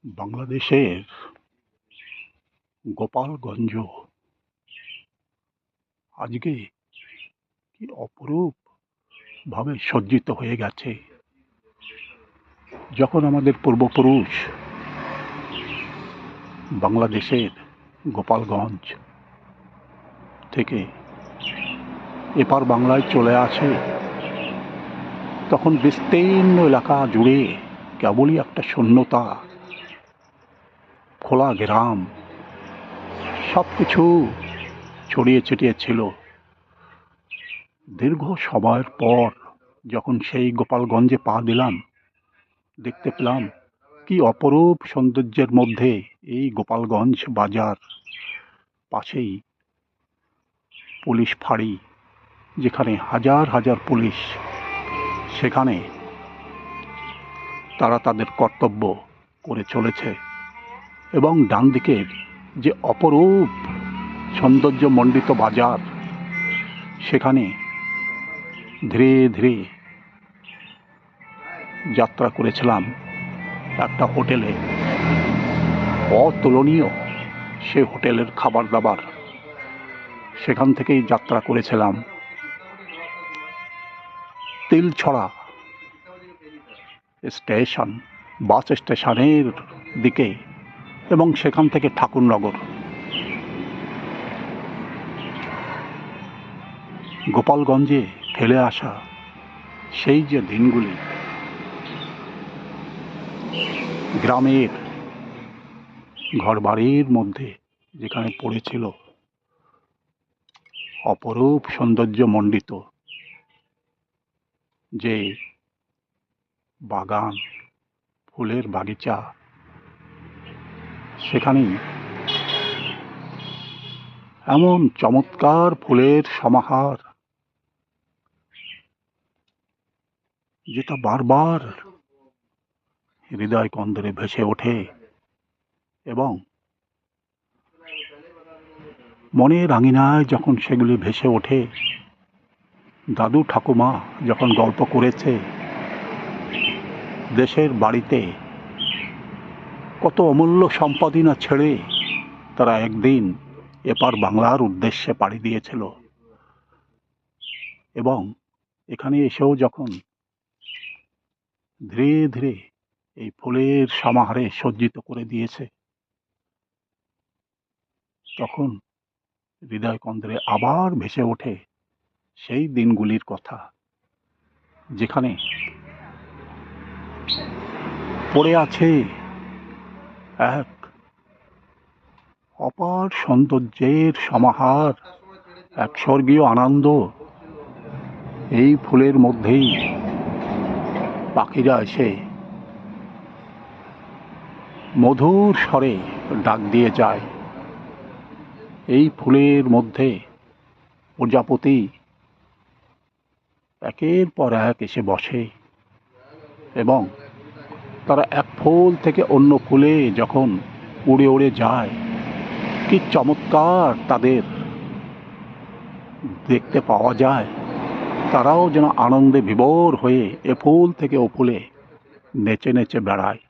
বাংলাদেশের গোপালগঞ্জ আজকে কি অপরূপ ভাবে সজ্জিত হয়ে গেছে। যখন আমাদের পূর্বপুরুষ বাংলাদেশের গোপালগঞ্জ থেকে এপার বাংলায় চলে আসে, তখন বিস্তীর্ণ এলাকা জুড়ে কেবলই একটা শূন্যতা, খোলা গ্রাম, সব কিছু ছড়িয়ে ছিটিয়ে ছিল। দীর্ঘ সময়ের পর যখন সেই গোপালগঞ্জে পা দিলাম, দেখতে পেলাম কি অপরূপ সৌন্দর্যের মধ্যে এই গোপালগঞ্জ বাজার, পাশেই পুলিশ ফাঁড়ি, যেখানে হাজার হাজার পুলিশ, সেখানে তারা তাদের কর্তব্য করে চলেছে। এবং ডান দিকের যে অপরূপ সৌন্দর্যমণ্ডিত বাজার, সেখানে ধীরে ধীরে যাত্রা করেছিলাম একটা হোটেলে। অতুলনীয় সে হোটেলের খাবার দাবার, সেখান থেকেই যাত্রা করেছিলাম তিলছড়া স্টেশন, বাস স্টেশনের দিকে, এবং সেখান থেকে ঠাকুরনগর। গোপালগঞ্জে ফেলে আসা সেই যে দিনগুলি, গ্রামের ঘরবাড়ির মধ্যে যেখানে পড়েছিল অপরূপ সৌন্দর্যমণ্ডিত যে বাগান, ফুলের বাগিচা, সেখানেই এমন চমৎকার ফুলের সমাহার, যেটা বারবার হৃদয় কন্দরে ভেসে ওঠে এবং মনের আঙিনায় যখন সেগুলি ভেসে ওঠে, দাদু ঠাকুমা যখন গল্প করেছে দেশের বাড়িতে কত অমূল্য সম্পদই না ছেড়ে তারা একদিন এপার বাংলার উদ্দেশ্যে পাড়ি দিয়েছিল, এবং এখানে এসেও যখন ধীরে ধীরে এই ফুলের সমাহারে সজ্জিত করে দিয়েছে, তখন হৃদয় কন্দরে আবার ভেসে ওঠে সেই দিনগুলির কথা, যেখানে পড়ে আছে এক অপার সৌন্দর্যের সমাহার, এক স্বর্গীয় আনন্দ। এই ফুলের মধ্যেই পাখিরা এসে মধুর স্বরে ডাক দিয়ে যায়। এই ফুলের মধ্যে প্রজাপতি একের পর এক এসে বসে, এবং তারা এক ফুল থেকে অন্য ফুলে যখন উড়ে উড়ে যায়, কি চমৎকার তাদের দেখতে পাওয়া যায়। তারাও যেন আনন্দে বিভোর হয়ে এ ফুল থেকে ও ফুলে নেচে নেচে বেড়ায়।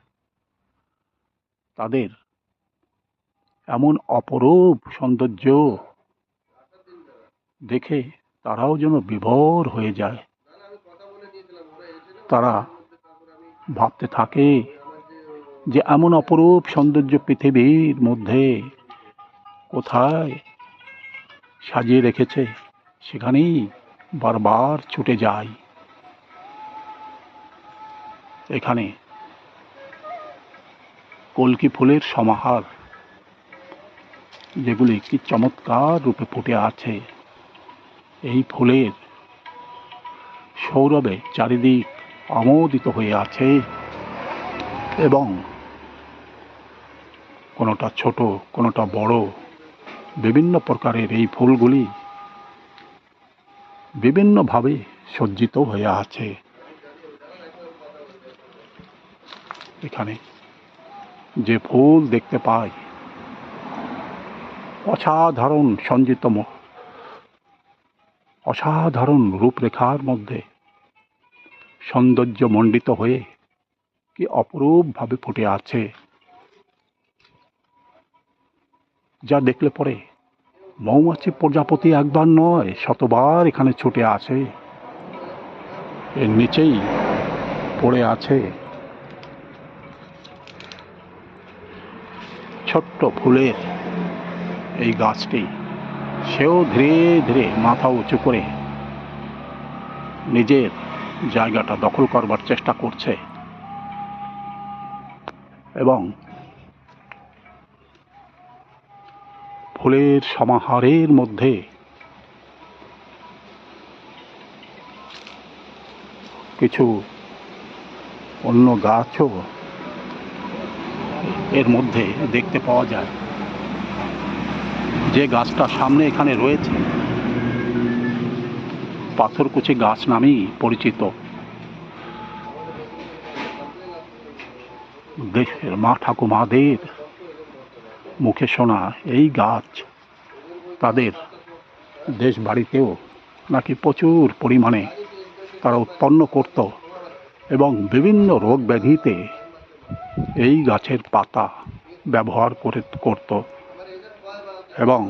তাদের এমন অপরূপ সৌন্দর্য দেখে তারাও যেন বিভোর হয়ে যায়। তারা ভাবতে থাকে যে এমন অপরূপ সৌন্দর্য পৃথিবীর মধ্যে কোথায় সাজিয়ে রেখেছে, সেখানেই বারবার ছুটে যায়। এখানে কল্কি ফুলের সমাহার, যেগুলি কি চমৎকার রূপে ফুটে আছে। এই ফুলের সৌরভে চারিদিক আমোদিত হয়ে আছে, এবং কোনোটা ছোট, কোনোটা বড়, বিভিন্ন প্রকারের এই ফুলগুলি বিভিন্নভাবে সজ্জিত হয়ে আছে। এখানে যে ফুল দেখতে পাই, অসাধারণ অসাধারণ রূপরেখার মধ্যে সৌন্দর্যমণ্ডিত হয়ে কি অপরূপভাবে ফুটে আছে। যা দেখলে পরে মৌমাছি প্রজাপতি একবার নয় শতবার এখানে ছুটে আসে। এর নিচেই পড়ে আছে ছোট্ট ফুলের এই গাছটি। সেও ধীরে ধীরে মাথা উঁচু করে নিজের জায়গাটা দখল করবার চেষ্টা করছে এবং ফুলের সমাহারের মধ্যে কিছু অন্য গাছও এর মধ্যে দেখতে পাওয়া যায়। যে গাছটা সামনে এখানে রয়েছে পাথরকুচি গাছ নামেই পরিচিত। দেশের মা ঠাকুমাদের মুখে শোনা এই গাছ তাদের দেশ বাড়িতেও নাকি প্রচুর পরিমাণে তারা উৎপন্ন করত এবং বিভিন্ন রোগ ব্যাধিতে এই গাছের পাতা ব্যবহার করত এবং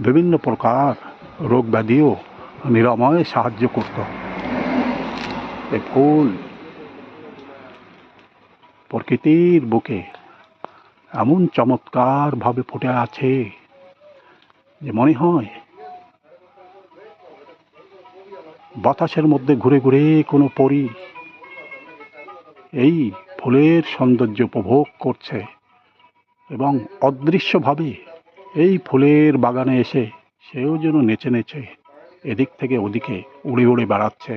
বিভিন্ন প্রকার রোগ ব্যাধিও নিরাময়ে সাহায্য করত। এই ফুল প্রকৃতির বুকে এমন চমৎকারভাবে ফুটে আছে যে মনে হয় বাতাসের মধ্যে ঘুরে ঘুরে কোনো পরী এই ফুলের সৌন্দর্য উপভোগ করছে এবং অদৃশ্যভাবে এই ফুলের বাগানে এসে সেও যেন নেচে নেচে এদিক থেকে ওদিকে উড়ে উড়ে বেড়াচ্ছে,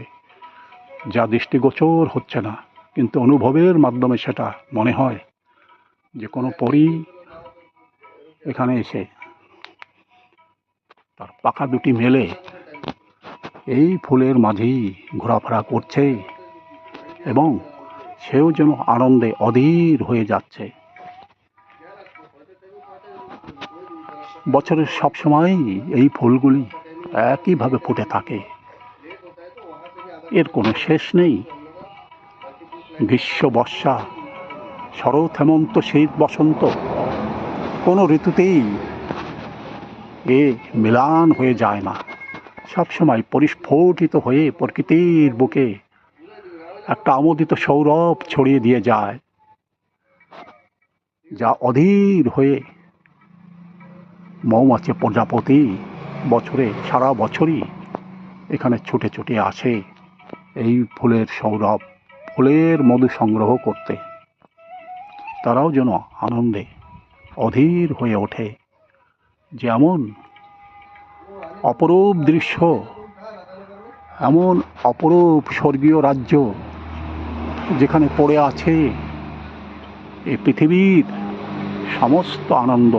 যা দৃষ্টিগোচর হচ্ছে না, কিন্তু অনুভবের মাধ্যমে সেটা মনে হয় যে কোনো পরী এখানে এসে তার পাখা দুটি মেলে এই ফুলের মাঝেই ঘোরাফেরা করছে এবং সেও যেন আনন্দে অধীর হয়ে যাচ্ছে। বছরের সব সময়ই এই ফুলগুলি একইভাবে ফুটে থাকে, এর কোনো শেষ নেই। গ্রীষ্ম, বর্ষা, শরৎ, হেমন্ত, শীত, বসন্ত, কোনো ঋতুতেই এ মিলান হয়ে যায় না। সবসময় পরিস্ফুটিত হয়ে প্রকৃতির বুকে একটা আমোদিত সৌরভ ছড়িয়ে দিয়ে যায়, যা অধীর হয়ে মৌমাছি প্রজাপতি বছরে সারা বছরই এখানে ছুটে ছুটে আসে এই ফুলের সৌরভ, ফুলের মধু সংগ্রহ করতে। তারাও যেন আনন্দে অধীর হয়ে ওঠে। যেমন অপরূপ দৃশ্য, এমন অপরূপ স্বর্গীয় রাজ্য যেখানে পড়ে আছে এই পৃথিবীর সমস্ত আনন্দ।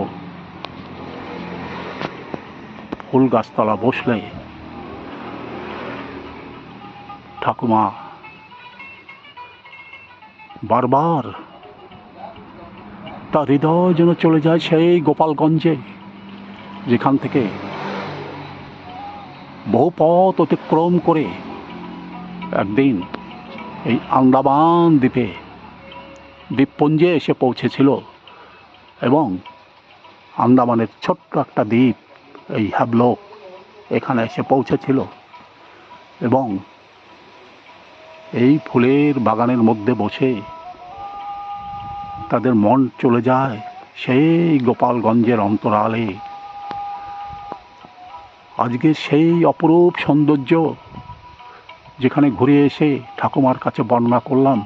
ফুল গাছতলা বসলে ঠাকুমা বারবার তার হৃদয় যেন চলে যায় সেই গোপালগঞ্জে, যেখান থেকে বহু পথ অতিক্রম করে একদিন এই আন্দামান দ্বীপপুঞ্জে এসে পৌঁছেছিল এবং আন্দামানের ছোট্ট একটা দ্বীপ এই হ্যাবলক এখানে এসে পৌঁছেছিল এবং এই ফুলের বাগানের মধ্যে বসে তাদের মন চলে যায় সেই গোপালগঞ্জের অন্তরালে। আজকে সেই অপরূপ সৌন্দর্য যেখানে ঘুরে এসে ঠাকুমার কাছে বর্ণনা করলাম,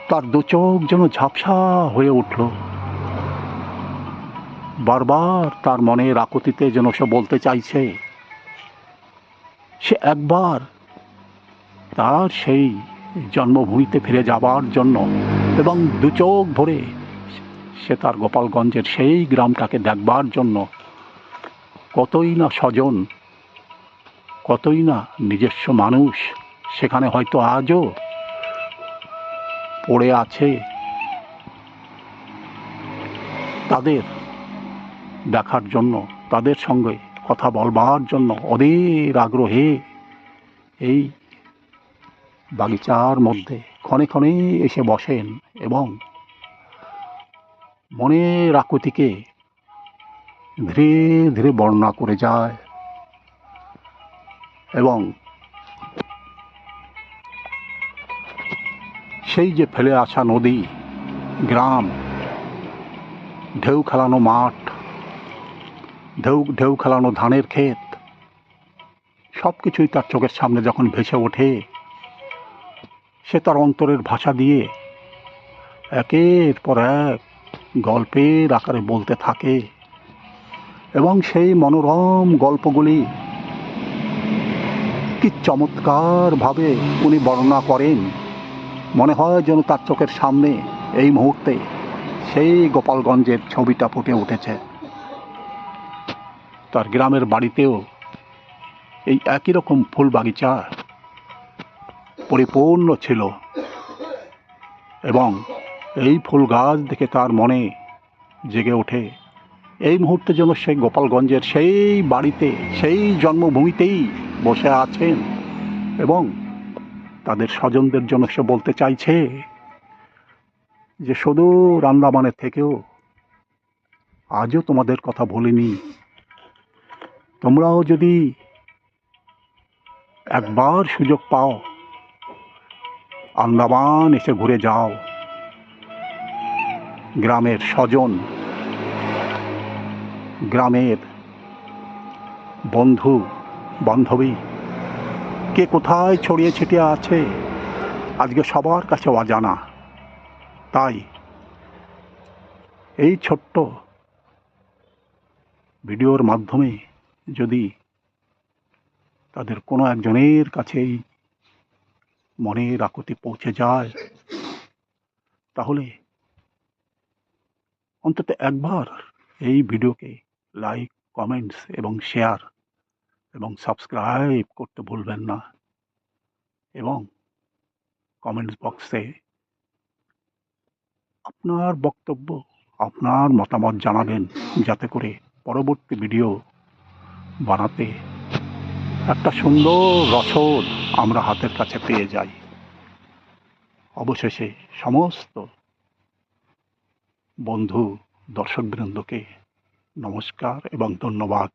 তার দু চোখ যেন ঝাপসা হয়ে উঠল। বারবার তার মনের আকুতিতে যেন সে বলতে চাইছে সে একবার তার সেই জন্মভূমিতে ফিরে যাবার জন্য এবং দু চোখ ভরে সে তার গোপালগঞ্জের সেই গ্রামটাকে দেখবার জন্য কতই না স্বজন, কতই না নিজস্ব মানুষ সেখানে হয়তো আজও পড়ে আছে। তাদের দেখার জন্য, তাদের সঙ্গে কথা বলবার জন্য অধীর আগ্রহে এই বাগিচার মধ্যে ক্ষণে ক্ষণে এসে বসেন এবং মনের আকুতিকে ধীরে ধীরে বর্ণনা করে যায় এবং সেই যে ফেলে আসা নদী, গ্রাম, ঢেউ খেলানো মাঠ, ঢেউ খেলানো ধানের ক্ষেত, সব কিছুই তার চোখের সামনে যখন ভেসে ওঠে, সে তার অন্তরের ভাষা দিয়ে একের পর এক গল্পের আকারে বলতে থাকে এবং সেই মনোরম গল্পগুলি কি চমৎকারভাবে উনি বর্ণনা করেন। মনে হয় যেন তার চোখের সামনে এই মুহূর্তে সেই গোপালগঞ্জের ছবিটা ফুটে উঠেছে। তার গ্রামের বাড়িতেও এই একই রকম ফুল বাগিচা পরিপূর্ণ ছিল এবং এই ফুল গাছ দেখে তার মনে জেগে ওঠে এই মুহূর্তে যেন সেই গোপালগঞ্জের সেই বাড়িতে, সেই জন্মভূমিতেই বসে আছেন এবং তাদের স্বজনদের জন্য সে বলতে চাইছে যে সুদূর আন্দামানের থেকেও আজও তোমাদের কথা ভুলিনি। তোমরাও যদি একবার সুযোগ পাও, আন্দামান এসে ঘুরে যাও। গ্রামের স্বজন, গ্রামের বন্ধু বান্ধবী কে কোথায় ছড়িয়ে ছিটিয়ে আছে আজকে সবার কাছে অজানা। তাই এই ছোট্ট ভিডিওর মাধ্যমে যদি তাদের কোনো একজনের কাছেই মনের আকুতি পৌঁছে যায়, তাহলে অন্তত একবার এই ভিডিওকে লাইক, কমেন্টস এবং শেয়ার এবং সাবস্ক্রাইব করতে ভুলবেন না এবং কমেন্টস বক্সে আপনার বক্তব্য, আপনার মতামত জানাবেন, যাতে করে পরবর্তী ভিডিও বানাতে একটা সুন্দর রসদ আমরা হাতের কাছে পেয়ে যাই। অবশেষে সমস্ত বন্ধু দর্শকবৃন্দকে নমস্কার এবং ধন্যবাদ।